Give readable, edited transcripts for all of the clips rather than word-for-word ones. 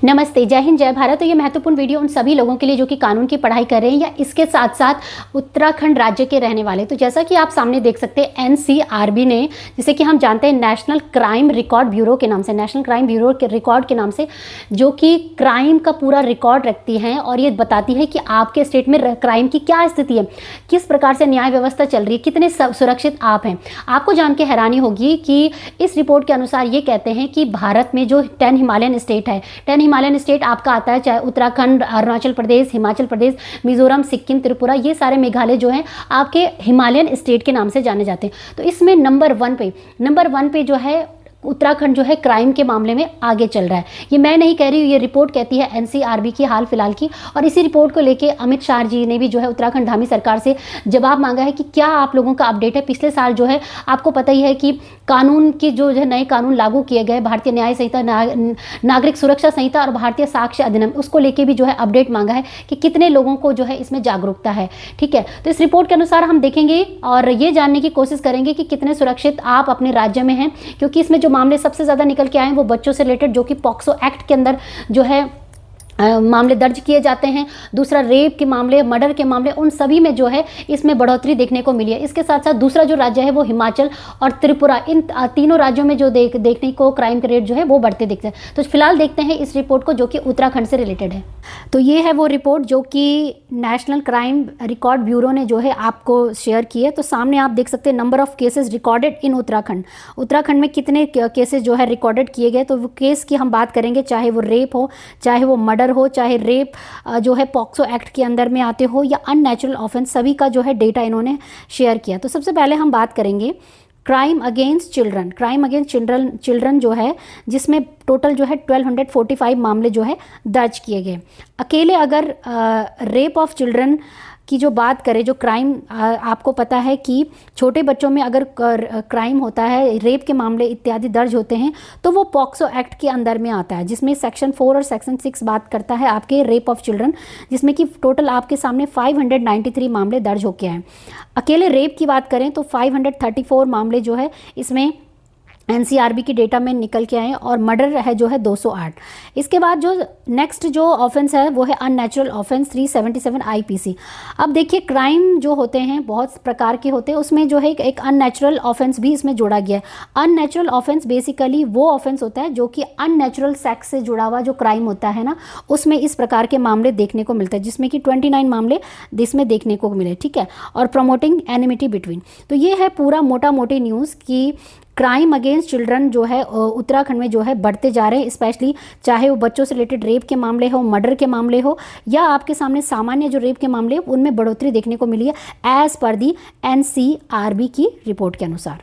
नमस्ते, जय हिंद, जय भारत। तो ये महत्वपूर्ण वीडियो उन सभी लोगों के लिए जो कि कानून की पढ़ाई कर रहे हैं या इसके साथ साथ उत्तराखंड राज्य के रहने वाले। तो जैसा कि आप सामने देख सकते हैं, एनसीआरबी ने, जिसे कि हम जानते हैं नेशनल क्राइम रिकॉर्ड ब्यूरो के नाम से, नेशनल क्राइम ब्यूरो के रिकॉर्ड के नाम से, जो कि क्राइम का पूरा रिकॉर्ड रखती हैं और ये बताती है कि आपके स्टेट में क्राइम की क्या स्थिति है, किस प्रकार से न्याय व्यवस्था चल रही है, कितने सुरक्षित आप हैं। आपको जान के हैरानी होगी कि इस रिपोर्ट के अनुसार ये कहते हैं कि भारत में जो 10 हिमालयन स्टेट है, 10 हिमालयन स्टेट आपका आता है, चाहे उत्तराखंड, अरुणाचल प्रदेश, हिमाचल प्रदेश, मिजोरम, सिक्किम, त्रिपुरा, ये सारे मेघालय जो हैं आपके हिमालयन स्टेट के नाम से जाने जाते हैं। तो इसमें नंबर वन पे जो है उत्तराखंड जो है क्राइम के मामले में आगे चल रहा है। ये मैं नहीं कह रही हूँ, ये रिपोर्ट कहती है एनसीआरबी की हाल फिलहाल की। और इसी रिपोर्ट को लेके अमित शाह जी ने भी जो है उत्तराखंड धामी सरकार से जवाब मांगा है कि क्या आप लोगों का अपडेट है। पिछले साल जो है आपको पता ही है कि कानून की जो है नए कानून लागू किए गए, भारतीय न्याय संहिता, नागरिक सुरक्षा संहिता और भारतीय साक्ष्य अधिनियम, उसको लेके भी जो है अपडेट मांगा है कि कितने लोगों को जो है इसमें जागरूकता है। ठीक है, तो इस रिपोर्ट के अनुसार हम देखेंगे और ये जानने की कोशिश करेंगे कि कितने सुरक्षित आप अपने राज्य में हैं, क्योंकि इसमें जो मामले सबसे ज़्यादा निकल के आए हैं वो बच्चों से रिलेटेड, जो कि पॉक्सो एक्ट के अंदर जो है मामले दर्ज किए जाते हैं। दूसरा रेप के मामले, मर्डर के मामले, उन सभी में जो है इसमें बढ़ोतरी देखने को मिली है। इसके साथ साथ दूसरा जो राज्य है वो हिमाचल और त्रिपुरा, इन तीनों राज्यों में जो देखने को क्राइम के रेट जो है वो बढ़ते दिखते हैं। तो फिलहाल देखते हैं इस रिपोर्ट को जो कि उत्तराखंड से रिलेटेड है। तो ये है वो रिपोर्ट जो कि नेशनल क्राइम रिकॉर्ड ब्यूरो ने जो है आपको शेयर की है। तो सामने आप देख सकते हैं number of cases recorded in Uttarakhand. Uttarakhand में कितने केसेस जो है रिकॉर्डेड किए गए, तो वो केस की हम बात करेंगे, चाहे वो रेप हो, चाहे वो मर्डर हो, चाहे रेप जो है पॉक्सो एक्ट के अंदर में आते हो या अननेचुरल ऑफेंस, सभी का जो है डेटा इन्होंने शेयर किया। तो सबसे पहले हम बात करेंगे क्राइम अगेंस्ट चिल्ड्रन जो है, जिसमें टोटल जो है 1245 मामले जो है दर्ज किए गए। अकेले अगर रेप ऑफ चिल्ड्रन की जो बात करें, जो क्राइम आपको पता है कि छोटे बच्चों में अगर क्राइम होता है, रेप के मामले इत्यादि दर्ज होते हैं, तो वो पॉक्सो एक्ट के अंदर में आता है, जिसमें सेक्शन 4 और सेक्शन 6 बात करता है आपके रेप ऑफ चिल्ड्रन, जिसमें कि टोटल आपके सामने 593 मामले दर्ज होके आए। अकेले रेप की बात करें तो 534 मामले जो है इसमें एनसीआरबी की डेटा में निकल के आए और मर्डर है जो है 208। इसके बाद जो नेक्स्ट जो ऑफेंस है वो है अननेचुरल ऑफेंस 377 आईपीसी। अब देखिए क्राइम जो होते हैं बहुत प्रकार के होते हैं, उसमें जो है एक अननेचुरल ऑफेंस भी इसमें जोड़ा गया है। अननेचुरल ऑफेंस बेसिकली वो ऑफेंस होता है जो कि अननेचुरल सेक्स से जुड़ा हुआ जो क्राइम होता है ना, उसमें इस प्रकार के मामले देखने को मिलते हैं, जिसमें कि 29 मामले इसमें देखने को मिले। ठीक है, और प्रमोटिंग एनिमिटी बिटवीन। तो ये है पूरा मोटा मोटी न्यूज़ कि क्राइम अगेंस्ट चिल्ड्रन जो है उत्तराखंड में जो है बढ़ते जा रहे हैं, स्पेशली चाहे वो बच्चों से रिलेटेड रेप के मामले हो, मर्डर के मामले हो, या आपके सामने सामान्य जो रेप के मामले हो, उनमें बढ़ोतरी देखने को मिली है एज पर दी एनसीआरबी की रिपोर्ट के अनुसार।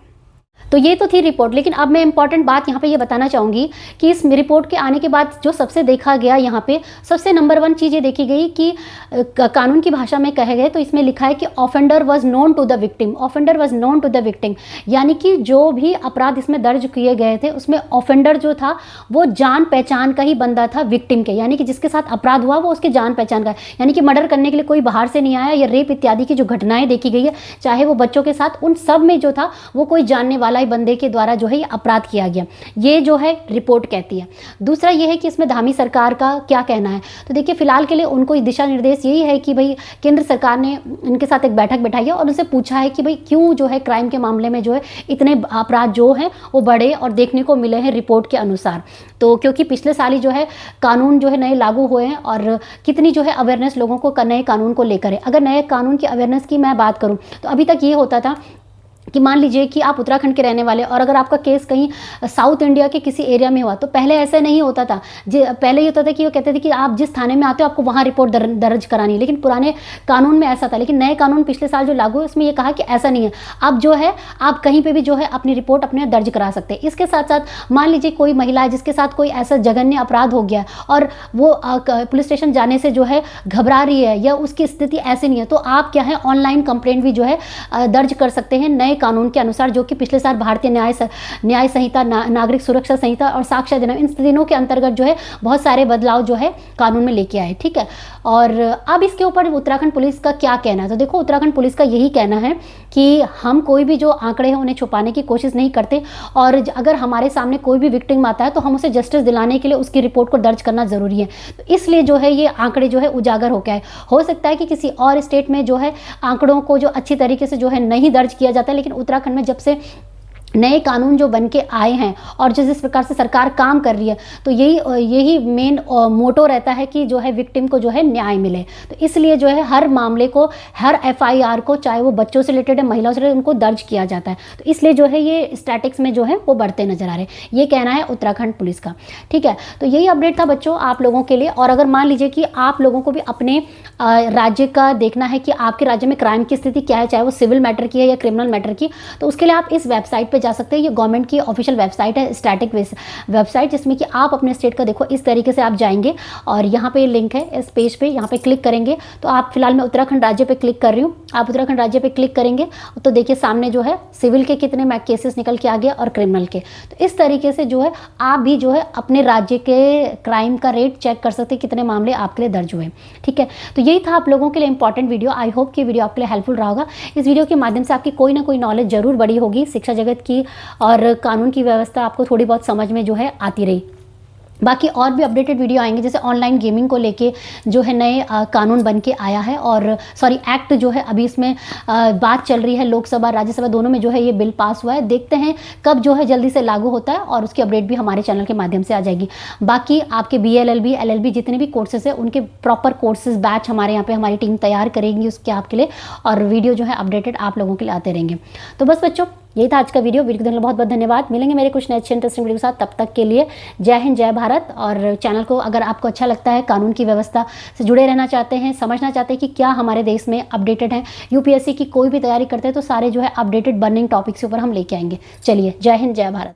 तो ये तो थी रिपोर्ट, लेकिन अब मैं इंपॉर्टेंट बात यहाँ पे ये बताना चाहूँगी कि इस रिपोर्ट के आने के बाद जो सबसे देखा गया, यहाँ पे सबसे नंबर 1 चीज़ ये देखी गई कि कानून की भाषा में कहे गए तो इसमें लिखा है कि offender was known to the victim, offender was known to the victim, यानी कि जो भी अपराध इसमें दर्ज किए गए थे उसमें ऑफेंडर जो था वो जान पहचान का ही बंदा था विक्टिम के, यानी कि जिसके साथ अपराध हुआ वो उसके जान पहचान का है, यानी कि मर्डर करने के लिए कोई बाहर से नहीं आया, या रेप इत्यादि की जो घटनाएं देखी गई है चाहे वो बच्चों के साथ, उन सब में जो था वो कोई जानने वाला बंदे के द्वारा जो है ये अपराध किया गया, ये जो है रिपोर्ट कहती है। दूसरा ये है कि इसमें धामी सरकार का क्या कहना है। तो देखिए फिलहाल के लिए उनको दिशा निर्देश यही है कि भाई केंद्र सरकार ने इनके साथ एक बैठक बैठाई है और उनसे पूछा है कि भाई क्यों जो है क्राइम के मामले में जो है इतने अपराध जो हैं वो बढ़े और देखने को मिले हैं रिपोर्ट के अनुसार। तो क्योंकि पिछले साल ही जो है कानून जो है नए लागू हुए हैं और कितनी जो है अवेयरनेस लोगों को नए कानून को लेकर है। अगर नए कानून की अवेयरनेस की मैं बात करूँ तो अभी तक ये होता था कि मान लीजिए कि आप उत्तराखंड के रहने वाले और अगर आपका केस कहीं साउथ इंडिया के किसी एरिया में हुआ तो पहले ऐसा नहीं होता था। पहले ये होता था कि वो कहते थे कि आप जिस थाने में आते हो आपको वहाँ रिपोर्ट दर्ज करानी है, लेकिन पुराने कानून में ऐसा था। लेकिन नए कानून पिछले साल जो लागू है उसमें ये कहा कि ऐसा नहीं है, अब जो है आप कहीं पर भी जो है अपनी रिपोर्ट अपने दर्ज करा सकते हैं। इसके साथ साथ मान लीजिए कोई महिला है जिसके साथ कोई ऐसा जघन्य अपराध हो गया और वो पुलिस स्टेशन जाने से जो है घबरा रही है या उसकी स्थिति ऐसी नहीं है, तो आप क्या है ऑनलाइन कंप्लेंट भी जो है दर्ज कर सकते हैं नए कानून के अनुसार, जो कि पिछले साल भारतीय न्याय संहिता, नागरिक सुरक्षा संहिता और साक्ष्य अधिनियम, इन तीनों के अंतर्गत जो है बहुत सारे बदलाव जो है कानून में लेके आए। ठीक है, और अब इसके ऊपर उत्तराखंड पुलिस का क्या कहना है? तो देखो, उत्तराखंड पुलिस का यही कहना है कि हम कोई भी जो आंकड़े हैं उन्हें छुपाने की कोशिश नहीं करते, और अगर हमारे सामने कोई भी विक्टिम आता है तो हम उसे जस्टिस दिलाने के लिए उसकी रिपोर्ट को दर्ज करना जरूरी है। तो इसलिए जो है ये आंकड़े जो है उजागर होकर आए। हो सकता है कि किसी और स्टेट में जो है आंकड़ों को जो अच्छी तरीके से जो है नहीं दर्ज किया जाता है, लेकिन उत्तराखंड में जब से नए कानून जो बन के आए हैं और जिस प्रकार से सरकार काम कर रही है, तो यही मेन मोटो रहता है कि जो है विक्टिम को जो है न्याय मिले। तो इसलिए जो है हर मामले को, हर FIR को, चाहे वो बच्चों से रिलेटेड है, महिलाओं से रिलेटेड, उनको दर्ज किया जाता है। तो इसलिए जो है ये स्टैटिक्स में जो है वो बढ़ते नजर आ रहे हैं। ये कहना है उत्तराखंड पुलिस का। ठीक है, तो यही अपडेट था बच्चों आप लोगों के लिए। और अगर मान लीजिए कि आप लोगों को भी अपने राज्य का देखना है कि आपके राज्य में क्राइम की स्थिति क्या है, चाहे वो सिविल मैटर की है या क्रिमिनल मैटर की, तो उसके लिए आप इस वेबसाइट पर जा सकते हैं। ये गवर्नमेंट की ऑफिशियल वेबसाइट है, स्टैटिक वेबसाइट, जिसमें कि आप अपने स्टेट का देखो इस तरीके से आप जाएंगे और यहाँ पे लिंक है इस पेज पे, यहाँ पे क्लिक करेंगे तो आप, फिलहाल मैं उत्तराखंड राज्य पे क्लिक कर रही हूँ, आप उत्तराखंड राज्य पे क्लिक करेंगे तो देखिए सामने जो है सिविल के कितने केसेस निकल के आ गए और क्रिमिनल के। तो इस तरीके से जो है आप भी जो है अपने राज्य के क्राइम का रेट चेक कर सकते हैं, कितने मामले आपके लिए दर्ज हुए। ठीक है, तो यही था आप लोगों के लिए इंपॉर्टेंट वीडियो। आई होप कि वीडियो आपके लिए हेल्पफुल रहा होगा। इस वीडियो के माध्यम से आपकी कोई ना कोई नॉलेज जरूर बढ़ी होगी शिक्षा जगत की, और कानून की व्यवस्था आपको थोड़ी बहुत समझ में जो है आती रही। बाकी और भी अपडेटेड वीडियो आएंगे, जैसे ऑनलाइन गेमिंग को लेके जो है नए कानून बन के आया है, और एक्ट जो है अभी इसमें बात चल रही है, लोकसभा राज्यसभा दोनों में जो है ये बिल पास हुआ है। देखते हैं कब जो है जल्दी से लागू होता है, और उसकी अपडेट भी हमारे चैनल के माध्यम से आ जाएगी। बाकी आपके BLLB LLB जितने भी कोर्सेज है उनके प्रॉपर कोर्सेज बैच हमारे यहाँ पे हमारी टीम तैयार करेगी उसके आपके लिए, और वीडियो जो है अपडेटेड आप लोगों के लिए आते रहेंगे। तो बस बच्चों यही था आज का वीडियो देखने के लिए बहुत बहुत धन्यवाद। मिलेंगे मेरे कुछ नए अच्छे इंटरेस्टिंग वीडियो के साथ, तब तक के लिए जय हिंद जय भारत। और चैनल को अगर आपको अच्छा लगता है, कानून की व्यवस्था से जुड़े रहना चाहते हैं, समझना चाहते हैं कि क्या हमारे देश में अपडेटेड है, UPSC की कोई भी तैयारी करते हैं तो सारे जो है अपडेटेड बर्निंग टॉपिक्स के ऊपर हम लेके आएंगे। चलिए, जय हिंद जय भारत।